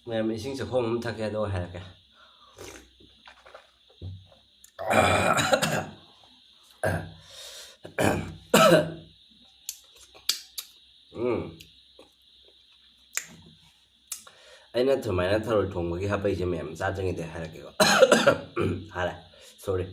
ꯃꯌꯥꯝ ꯏꯁꯤꯡ ꯆꯐꯣꯡ ꯑꯃ ꯊꯛꯀꯦ ꯑꯗꯨꯒ ꯍꯥꯏꯔꯛꯀꯦ ꯑꯩꯅ ꯁꯨꯃꯥꯏꯅ ꯊꯔꯣꯏ ꯊꯣꯡꯕꯒꯤ ꯍꯥꯞꯄꯩꯁꯦ ꯃꯌꯥꯝ ꯆꯥꯗ꯭ꯔꯤꯉꯩꯗ ꯍꯥꯏꯔꯛꯀꯦꯀꯣ ꯍꯥꯏꯔꯦ ꯁꯣꯔꯤ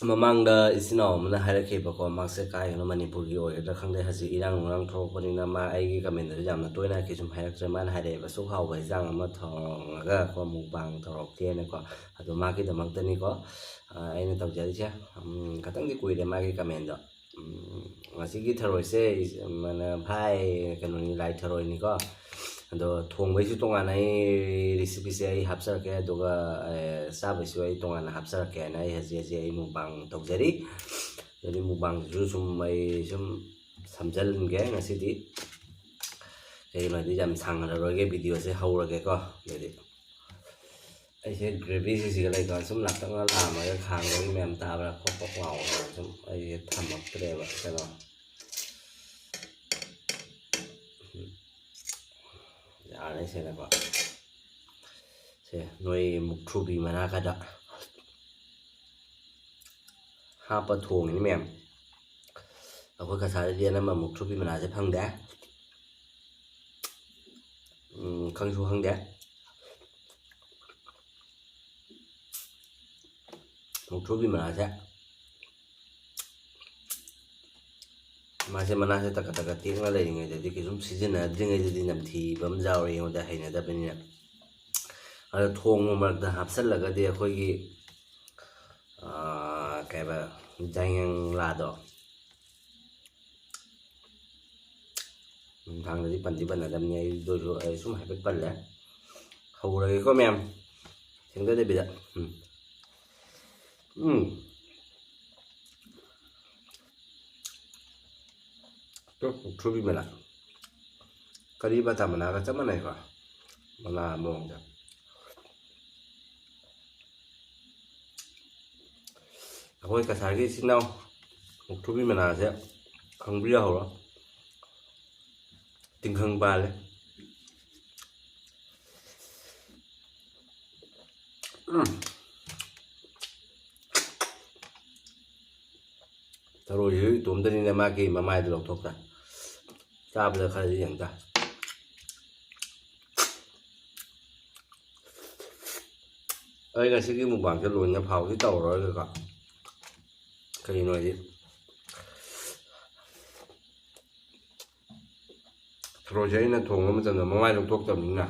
ꯃꯃꯥꯡꯗ ꯏꯆꯤꯟ ꯏꯅꯥꯎ ꯑꯃꯅ ꯍꯥꯏꯔꯛꯈꯤꯕꯀꯣ ꯃꯥꯁꯦ ꯀꯥꯏꯒꯅꯣ ꯃꯅꯤꯄꯨꯔꯒꯤ ꯑꯣꯏꯒꯗ꯭ꯔꯥ ꯈꯪꯗꯦ ꯍꯧꯖꯤꯛ ꯏꯔꯥꯡ ꯅꯨꯡꯔꯥꯡ ꯊꯣꯛꯂꯛꯄꯅꯤꯅ ꯃꯥ ꯑꯩꯒꯤ ꯀꯃꯦꯟꯗꯁꯨ ꯌꯥꯝꯅ ꯇꯣꯏꯅ ꯁꯨꯝ ꯍꯥꯏꯔꯛꯇ꯭ꯔꯦ ꯃꯥꯅ ꯍꯥꯏꯔꯛꯑꯦꯕ ꯁꯨꯛ ꯍꯥꯎꯕ ꯏꯟꯖꯥꯡ ꯑꯃ ꯊꯣꯡꯉꯒ ꯀꯣ ꯃꯨꯛꯕꯥꯡ ꯇꯧꯔꯛꯀꯦꯅꯀꯣ ꯑꯗꯣ ꯃꯥꯒꯤꯗꯃꯛꯇꯅꯤꯀꯣ ꯑꯩꯅ ꯇꯧꯖꯔꯤꯁꯦ ꯈꯤꯇꯪꯗꯤ ꯀꯨꯏꯔꯦ ꯃꯥꯒꯤ ꯀꯃꯦꯟꯗꯣ ꯉꯁꯤꯒꯤ ꯊꯔꯣꯏꯁꯦ ꯚꯥꯏ ꯀꯩꯅꯣꯅꯤ ꯂꯥꯏ ꯊꯔꯣꯏꯅꯤꯀꯣ ꯑꯗꯣ ꯊꯣꯡꯕꯩꯁꯨ ꯇꯣꯉꯥꯟꯅ ꯑꯩ ꯔꯤꯁꯤꯄꯤꯁꯦ ꯑꯩ ꯍꯥꯞꯆꯔꯛꯀꯦ ꯑꯗꯨꯒ ꯆꯥꯕꯩꯁꯨ ꯑꯩ ꯇꯣꯉꯥꯟꯅ ꯍꯥꯞꯆꯔꯛꯀꯦ ꯍꯥꯏꯅ ꯑꯩ ꯍꯧꯖꯤꯛ ꯑꯩ ꯃꯨꯛꯕꯥꯡ ꯇꯧꯖꯔꯤ ꯑꯗꯨꯗꯤ ꯃꯨꯛꯕꯥꯡꯗꯨꯁꯨ ꯁꯨꯝ ꯑꯩ ꯁꯨꯝ ꯁꯝꯖꯤꯟꯒꯦ ꯉꯁꯤꯗꯤ ꯀꯩꯒꯤꯅꯣꯗꯤ ꯌꯥꯝ ꯁꯥꯡꯅꯔꯔꯣꯏꯒꯦ ꯚꯤꯗꯤꯑꯣꯁꯦ ꯍꯧꯔꯒꯦꯀꯣ ꯑꯗꯨꯗꯤ ꯑꯩꯁꯦ ꯒ꯭ꯔꯦꯚꯤꯁꯤꯒ ꯂꯩꯀꯥꯟ ꯁꯨꯝ ꯉꯥꯛꯇꯪꯒ ꯂꯥꯝꯃꯒ ꯈꯥꯡꯗꯒꯤ ꯃꯌꯥꯝ ꯇꯥꯕ꯭ꯔꯥ ꯈꯣꯠꯄ ꯂꯥꯎꯕ ꯁꯨꯝ ꯑꯩꯁꯦ ꯊꯝꯃꯛꯇ꯭ꯔꯦꯕ ꯀꯩꯅꯣ ꯌꯥꯔꯦ ꯁꯦꯅꯀꯣ ꯁꯦ ꯅꯣꯏ ꯃꯨꯛꯊ꯭ꯔꯨꯕꯤ ꯃꯅꯥꯀꯗ ꯍꯥꯞꯄ ꯊꯣꯡꯉꯤꯅꯤ ꯃꯌꯥꯝ ꯑꯩꯈꯣꯏ ꯀꯁꯥꯔꯗꯗꯤ ꯑꯅꯝꯕ ꯃꯨꯛꯊ꯭ꯔꯨꯕꯤ ꯃꯅꯥꯁꯦ ꯐꯪꯗꯦ ꯈꯪꯁꯨ ꯈꯪꯗꯦ ꯃꯨꯛꯊ꯭ꯔꯨꯕꯤ ꯃꯅꯥꯁꯦ ꯃꯥꯁꯦ ꯃꯅꯥꯁꯦ ꯇꯛꯀ ꯇꯛꯀ ꯇꯦꯛꯅ ꯂꯩꯔꯤꯉꯩꯗꯗꯤ ꯀꯩꯁꯨꯝ ꯁꯤꯖꯤꯟꯅꯗ꯭ꯔꯤꯉꯩꯗꯗꯤ ꯅꯝꯊꯤꯕ ꯑꯃ ꯌꯥꯎꯔꯦ ꯑꯩꯉꯣꯟꯗ ꯍꯩꯅꯗꯕꯅꯤꯅ ꯑꯗꯣ ꯊꯣꯡꯕ ꯃꯔꯛꯇ ꯍꯥꯞꯆꯤꯜꯂꯒꯗꯤ ꯑꯩꯈꯣꯏꯒꯤ ꯀꯩ ꯍꯥꯏꯕ ꯖꯥꯏꯉꯪꯂꯥꯗꯣ ꯅꯨꯡꯗꯥꯡꯗꯗꯤ ꯄꯟꯗꯤ ꯄꯟꯅꯗꯕꯅꯤ ꯑꯩꯗꯨꯁꯨ ꯑꯩ ꯁꯨꯝ ꯍꯥꯏꯐꯦꯠ ꯄꯜꯂꯦ ꯍꯧꯔꯒꯦꯀꯣ ꯃꯌꯥꯝ ꯊꯦꯡꯊꯗꯕꯤꯗ ꯃꯨꯛꯊ꯭ꯔꯨꯕꯤ ꯃꯅꯥ ꯀꯔꯤ ꯕꯇꯥ ꯃꯅꯥꯒ ꯆꯞ ꯃꯥꯟꯅꯩꯀꯣ ꯃꯅꯥ ꯃꯑꯣꯡꯗ ꯑꯩꯈꯣꯏ ꯀꯁꯥꯔꯒꯤ ꯏꯆꯤꯟ ꯏꯅꯥꯎ ꯃꯨꯛꯊ꯭ꯔꯨꯕꯤ ꯃꯅꯥꯁꯦ ꯈꯪꯕꯤꯔꯍꯧꯔꯣ ꯇꯤꯡꯈꯪ ꯄꯥꯜꯂꯦ ꯊꯔꯣꯏꯁꯤꯁꯨ ꯏꯇꯣꯝꯗꯅꯤꯅ ꯃꯥꯒꯤ ꯃꯃꯥꯏꯗꯣ ꯂꯧꯊꯣꯛꯇ ꯆꯥꯕꯗ ꯈꯔꯗꯤ ꯌꯦꯡꯇ ꯑꯩ ꯉꯁꯤꯒꯤ ꯃꯨꯛꯕꯥꯡꯁꯦ ꯂꯣꯏꯅ ꯐꯥꯎꯗꯤ ꯇꯧꯔꯔꯣꯏꯒꯦꯀꯣ ꯀꯩꯒꯤꯅꯣ ꯍꯥꯏꯗꯤ ꯊꯔꯣꯏꯁꯦ ꯑꯩꯅ ꯊꯣꯡꯕ ꯃꯇꯝꯗ ꯃꯃꯥꯏ ꯂꯧꯊꯣꯛꯇꯕꯅꯤꯅ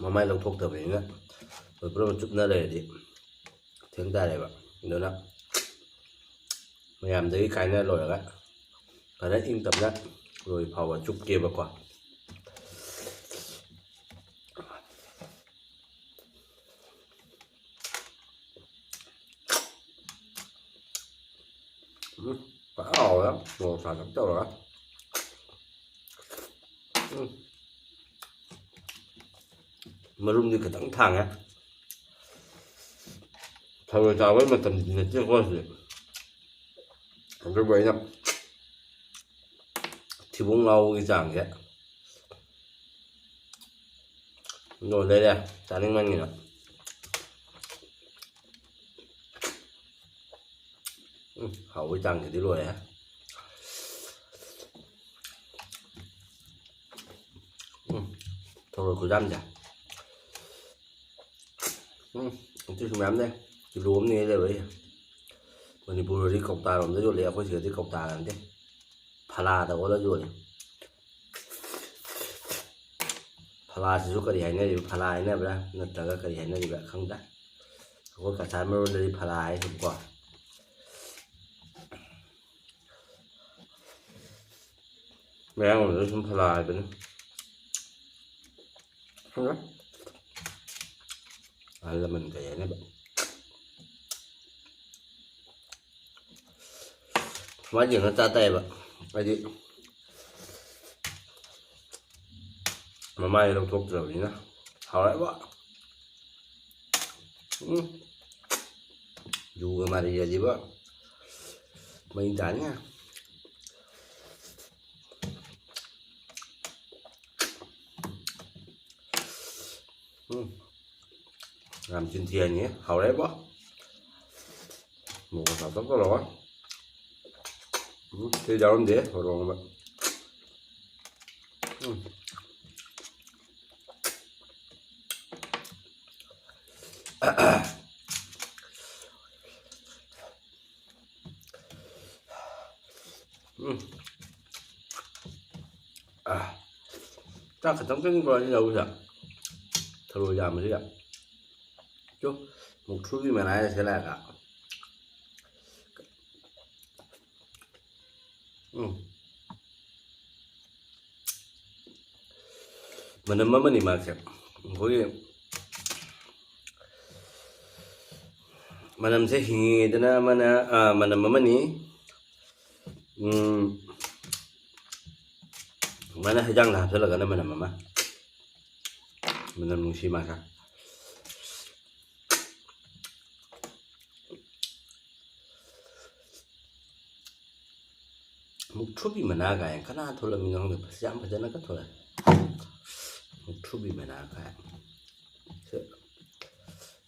ꯃꯃꯥꯏ ꯂꯧꯊꯣꯛꯇꯕꯅꯤꯅ ꯄꯨꯔꯥ ꯆꯨꯞꯅ ꯂꯩꯔꯗꯤ ꯊꯦꯡ ꯇꯥꯔꯦꯕ ꯑꯗꯨꯅ ꯃꯌꯥꯝꯗꯒꯤ ꯀꯥꯏꯅ ꯂꯣꯏꯔꯒ ꯐꯖꯅ ꯏꯪ ꯇꯞꯅ ꯂꯣꯏ ꯐꯥꯎꯕ ꯆꯨꯞꯀꯦꯕꯀꯣ ꯍꯥꯎꯔꯦ ꯃꯣꯔꯣꯛ ꯁꯥꯇꯛ ꯇꯧꯔꯒ ꯃꯔꯨꯝꯗꯤ ꯈꯤꯇꯪ ꯊꯥꯡꯉꯦ ꯊꯔꯣꯏ ꯆꯥꯕꯩ ꯃꯇꯝꯗꯤ ꯅꯠꯇꯦꯀꯣ ꯍꯧꯖꯤꯛ ꯑꯗꯨꯕꯨ ꯑꯩꯅ ꯊꯤꯕꯣꯡ ꯂꯥꯎꯕꯒꯤ ꯆꯥꯡꯁꯦ ꯂꯩꯔꯦ ꯆꯥꯅꯤꯡꯃꯟꯒꯤꯅ ꯍꯥꯎꯕꯒꯤ ꯆꯥꯡꯁꯤꯗꯤ ꯂꯣꯏꯔꯦ ꯊꯔꯣꯏ ꯈꯨꯖꯥꯝꯁꯦ ꯑꯗꯨꯁꯨ ꯃꯌꯥꯝ ꯂꯩ ꯀꯤꯂꯣ ꯑꯃꯅꯦ ꯂꯩꯔꯣꯏꯁꯦ ꯃꯅꯤꯄꯨꯔꯗꯗꯤ ꯀꯧꯇꯥꯔꯣꯝꯗ ꯌꯣꯜꯂꯤ ꯑꯩꯈꯣꯏ ꯁꯤꯗꯗꯤ ꯀꯧꯇꯥꯒ ꯅꯠꯇꯦ ꯐꯂꯥꯗ ꯑꯣꯜꯂ ꯌꯣꯜꯂꯤ ꯐꯂꯥꯁꯤꯁꯨ ꯀꯔꯤ ꯍꯥꯏꯅꯔꯤꯕ ꯐꯂꯥ ꯍꯥꯏꯅꯕ꯭ꯔꯥ ꯅꯠꯇ꯭ꯔꯒ ꯀꯔꯤ ꯍꯥꯏꯅꯔꯤꯕ꯭ꯔꯥ ꯈꯪꯗꯦ ꯑꯩꯈꯣꯏ ꯀꯁꯥꯔ ꯃꯔꯣꯟꯗꯗꯤ ꯐꯂꯥ ꯍꯥꯏꯁꯤꯕꯀꯣ ꯃꯌꯥꯡꯂꯣꯝꯗꯁꯨ ꯁꯨꯝ ꯐꯂꯥ ꯍꯥꯏꯕꯅꯤ ꯑꯍꯜ ꯂꯃꯟ ꯀꯩ ꯍꯥꯏꯅꯕ ꯁꯨꯃꯥꯏꯅ ꯌꯦꯡꯉ ꯆꯥ ꯇꯥꯏꯌꯦꯕ ꯍꯥꯏꯗꯤ ꯃꯃꯥꯏ ꯂꯧꯊꯣꯛꯇ꯭ꯔꯕꯅꯤꯅ ꯍꯥꯎꯔꯦꯕ Juga mari aja ba. Main tanya. Làm trên thuyền nhé, hầu đấy bó. Một con tàu tóc có rồi. Thế đâu để rồi rồi mà. Ta phải tắm cái coi đi đâu vậy? Thôi giờ mình đi ạ. Chú một số cái mà này sẽ là cả. Mana mama ni masak. Kogi manam se hingi dana mana mama ni mana hajang lah tu lah mana mama. Manam nungsi masak. Một chút bị mà na cái na thôi là mình không được giảm phải cho nó cắt thôi một chút bị mà na cái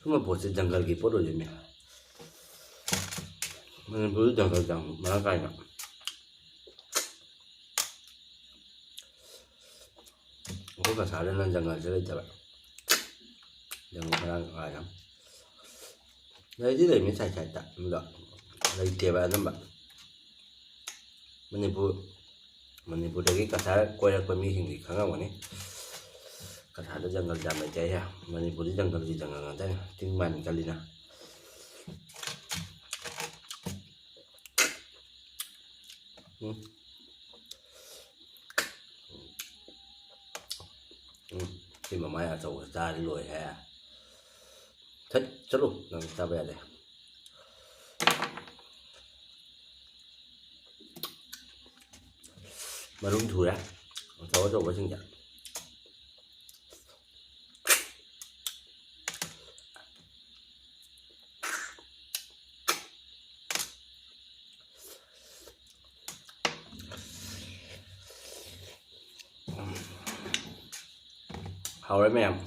chúng mà bỏ sẽ jungle cái bỏ rồi mình bữa jungle chẳng mà cái nào có cả sáng lên jungle sẽ lên cho bạn jungle cái lắm đây chứ để mình xài tạm được đây tiền bạn lắm bạn Manipur lagi kasar kau mi hindi kanga wani kasar ada jungle jam aja ya Manipur di jungle nanti tingman kali na khi mà mai ở chỗ ra đi lùi hè thích chất luôn làm sao về đây mà đúng thủ ra cháu cho có chừng chẳng hầu đấy mấy em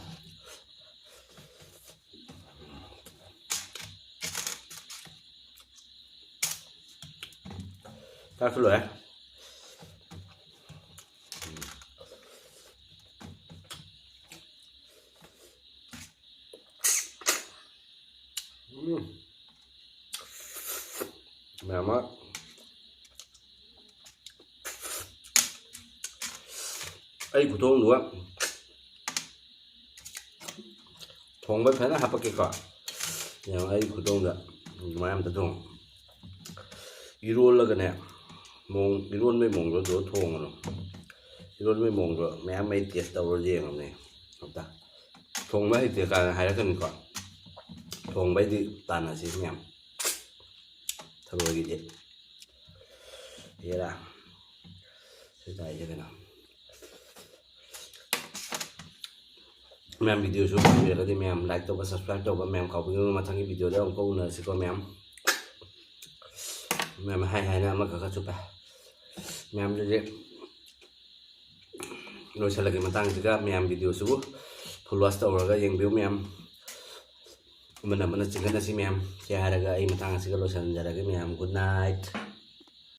các cái lưỡi mềm á ấy của tôi nữa thùng với phải là hấp cái cỏ nhưng ấy của tôi nữa mà em tự thùng luôn là cái này mông luôn mấy mông rồi đổ thùng rồi luôn mấy mông rồi mẹ mấy tiệt tàu rồi gì không này không ta thùng mấy tiệt cả hai cái cỏ thùng mấy thì tàn là gì nhầm thôi cái gì vậy là sẽ tại cho cái nào mem video số video đó thì mem like và subscribe cho và mem có những mà thằng cái video đó ông câu nữa sẽ có mem hay nào mà các chụp mem jadi rồi sẽ là cái mà tăng juga mem video số followers tàu rồi yang view mem mana-mana cinggan si mem, kaya haraga ay matang sigalo sa naraga mem. Good night.